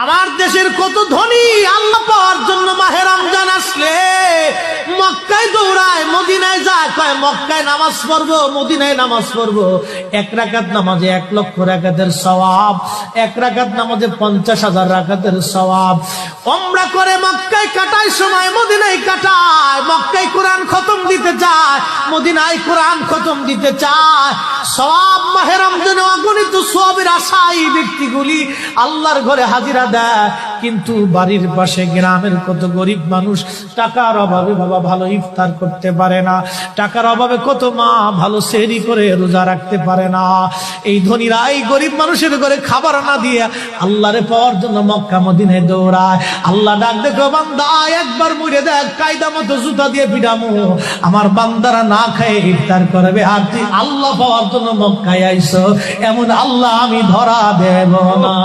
আমার দেশের কত ধনী আল্লাহ পাওয়ার জন্য মাহে রমজান আসলে মক্কায় দৌড়ায়, মদিনায় যায়, কয় মক্কায় নামাজ পড়বো, মদিনায় নামাজ পড়বো। 1 রাকাত নামাজে 1 লক্ষ রাকাতের সওয়াব, 1 রাকাত নামাজে 50,000 রাকাতের সওয়াব। উমরা করে মক্কায় কাটায় সময় মদিনায় কাটায়, মক্কায় কোরআন খতম দিতে চায়, মদিনায় কোরআন খতম দিতে চায়। সওয়াব মাহে রমজানে অগণিত সওয়াবের আশায় ব্যক্তিগুলি আল্লাহর ঘরে হাজিরা দেয়, কিন্তু বাড়ির পাশে গ্রামের কত গরিব মানুষ টাকার অভাবে বাবা ভালো ইফতার করতে পারে না, টাকার অভাবে কত মা ভালো সেহরি করে রোজা রাখতে পারে না। এই ধনীরা এই গরিব মানুষের ঘরে খাবার না দিয়ে আল্লাহরে পাওয়ার জন্য মক্কা মদিনায় দৌড়ায়। আল্লাহ ডাক দেখো বান্দা একবার মরে দেখ, কায়দা মতো জুতা দিয়ে পিটামো, আমার বান্দারা না খায় ইফতার করবে, আর তুই আল্লাহ পাওয়ার জন্য মক্কায় আইছো, এমন আল্লাহ আমি ধরা দেব না।